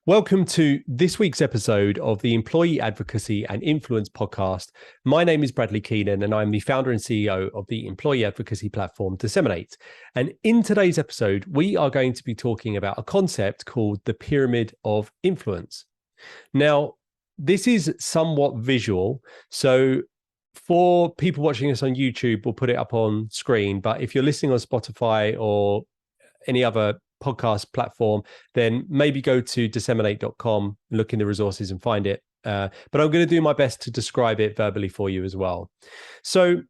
Welcome to this week's episode of the Employee Advocacy and Influence podcast. My name is Bradley Keenan, and I'm the founder and CEO of the employee advocacy platform DSMN8. And in today's episode, we are going to be talking about a concept called the pyramid of influence. Now, this is somewhat visual, so for people watching us on YouTube, we'll put it up on screen. But if you're listening on Spotify or any other podcast platform, then maybe go to disseminate.com, look in the resources and find it. But I'm going to do my best to describe it verbally for you as well. So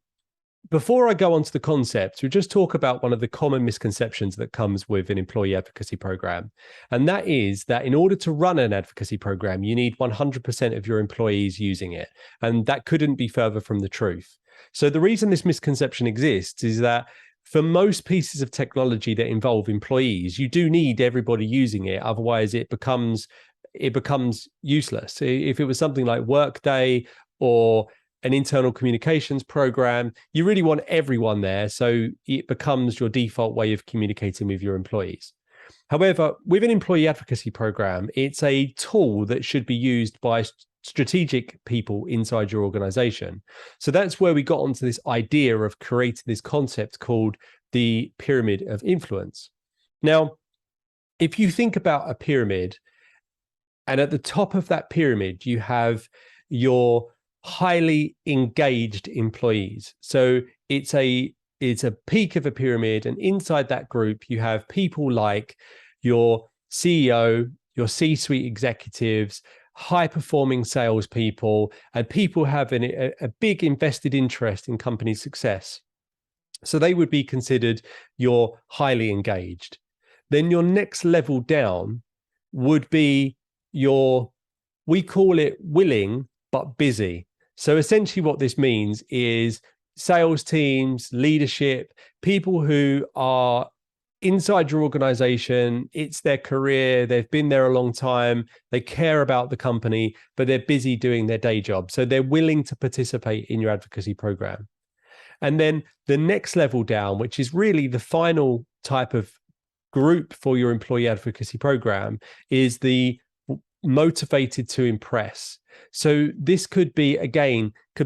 before I go on to the concept, we'll just talk about one of the common misconceptions that comes with an employee advocacy program. And that is that in order to run an advocacy program, you need 100% of your employees using it. And that couldn't be further from the truth. So the reason this misconception exists is that for most pieces of technology that involve employees, you do need everybody using it. Otherwise, it becomes useless. If it was something like Workday or an internal communications program, you really want everyone there. So it becomes your default way of communicating with your employees. However, with an employee advocacy program, it's a tool that should be used by strategic people inside your organization. So that's where we got onto this idea of creating this concept called the pyramid of influence. Now, if you think about a pyramid, and at the top of that pyramid, you have your highly engaged employees. So it's a peak of a pyramid, and inside that group, you have people like your CEO, your C-suite executives, high-performing salespeople, and people having a big invested interest in company success. So they would be considered your highly engaged. Then your next level down would be we call it willing but busy. So essentially what this means is sales teams, leadership, people who are inside your organization, it's their career, they've been there a long time, they care about the company, but they're busy doing their day job. So they're willing to participate in your advocacy program. And then the next level down, which is really the final type of group for your employee advocacy program, is the motivated to impress. So this could be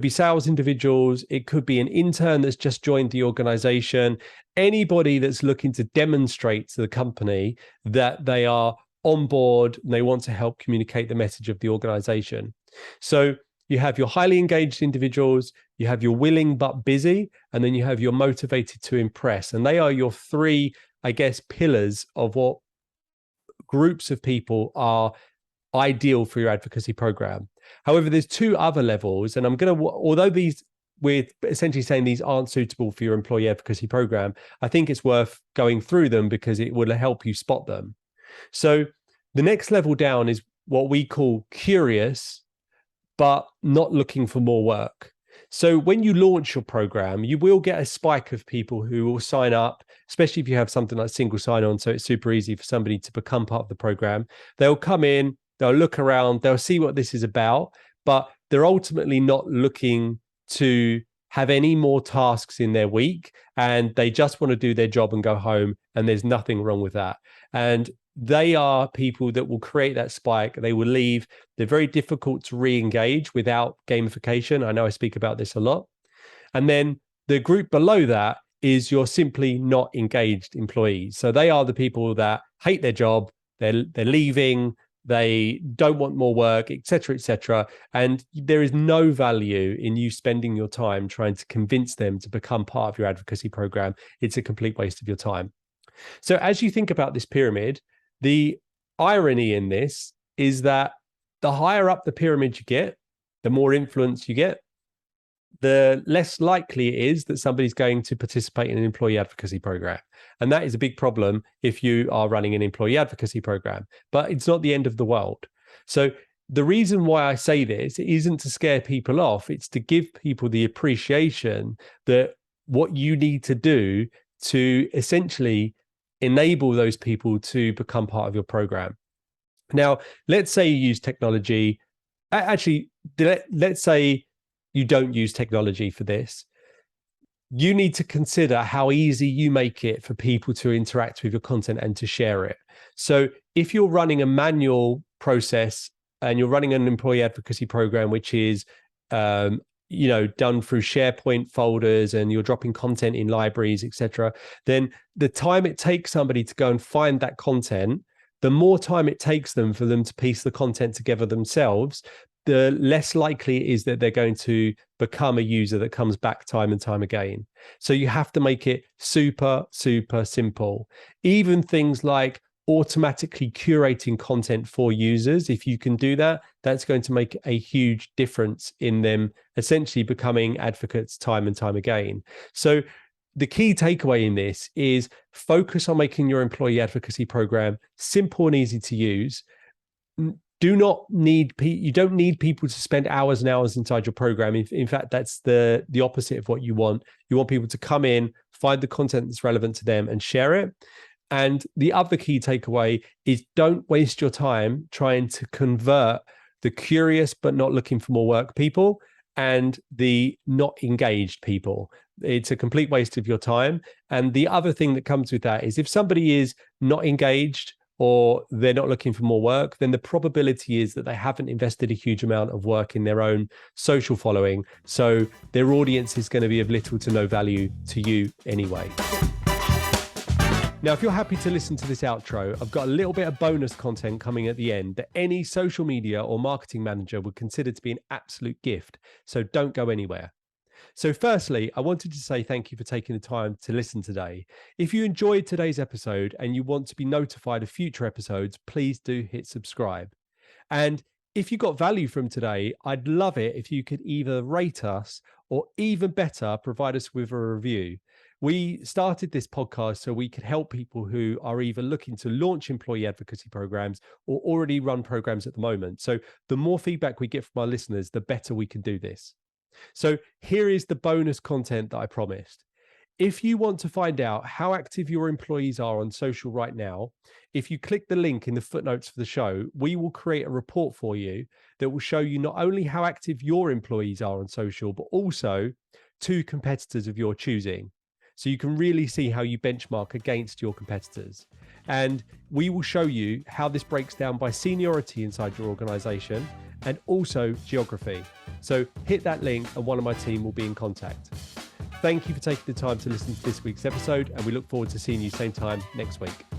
sales individuals. It could be an intern that's just joined the organization. Anybody that's looking to demonstrate to the company that they are on board and they want to help communicate the message of the organization. So you have your highly engaged individuals, you have your willing but busy, and then you have your motivated to impress. And they are your three, pillars of what groups of people are ideal for your advocacy program. However, there's two other levels, and although we're essentially saying these aren't suitable for your employee advocacy program, I think it's worth going through them because it will help you spot them. So the next level down is what we call curious, but not looking for more work. So when you launch your program, you will get a spike of people who will sign up, especially if you have something like single sign-on, so it's super easy for somebody to become part of the program. They'll come in, they'll look around, they'll see what this is about, but they're ultimately not looking to have any more tasks in their week, and they just want to do their job and go home, and there's nothing wrong with that. And they are people that will create that spike. They will leave. They're very difficult to re-engage without gamification. I know I speak about this a lot. And then the group below that is your simply not engaged employees. So they are the people that hate their job, they're leaving, they don't want more work, et cetera, and there is no value in you spending your time trying to convince them to become part of your advocacy program. It's a complete waste of your time. So as you think about this pyramid, the irony in this is that the higher up the pyramid you get, the more influence you get, the less likely it is that somebody's going to participate in an employee advocacy program. And that is a big problem if you are running an employee advocacy program, but it's not the end of the world. So the reason why I say this isn't to scare people off. It's to give people the appreciation that what you need to do to essentially enable those people to become part of your program. Now, let's say you use technology. Actually, let's say you don't use technology for this. You need to consider how easy you make it for people to interact with your content and to share it. So if you're running a manual process and you're running an employee advocacy program, which is done through SharePoint folders, and you're dropping content in libraries, etc., then the time it takes somebody to go and find that content, the more time it takes them for them to piece the content together themselves, the less likely it is that they're going to become a user that comes back time and time again. So you have to make it super, super simple. Even things like automatically curating content for users, if you can do that, that's going to make a huge difference in them essentially becoming advocates time and time again. So the key takeaway in this is focus on making your employee advocacy program simple and easy to use. You don't need people to spend hours and hours inside your program. In fact, that's the opposite of what you want. You want people to come in, find the content that's relevant to them and share it. And the other key takeaway is don't waste your time trying to convert the curious but not looking for more work people and the not engaged people. It's a complete waste of your time. And the other thing that comes with that is if somebody is not engaged or they're not looking for more work, then the probability is that they haven't invested a huge amount of work in their own social following. So their audience is going to be of little to no value to you anyway. Now, if you're happy to listen to this outro, I've got a little bit of bonus content coming at the end that any social media or marketing manager would consider to be an absolute gift. So don't go anywhere. So firstly, I wanted to say thank you for taking the time to listen today. If you enjoyed today's episode and you want to be notified of future episodes, please do hit subscribe. And if you got value from today, I'd love it if you could either rate us or even better, provide us with a review. We started this podcast so we could help people who are either looking to launch employee advocacy programs or already run programs at the moment. So the more feedback we get from our listeners, the better we can do this. So here is the bonus content that I promised. If you want to find out how active your employees are on social right now, if you click the link in the footnotes for the show, we will create a report for you that will show you not only how active your employees are on social, but also 2 competitors of your choosing. So you can really see how you benchmark against your competitors. And we will show you how this breaks down by seniority inside your organization and also geography. So hit that link and one of my team will be in contact. Thank you for taking the time to listen to this week's episode, and we look forward to seeing you same time next week.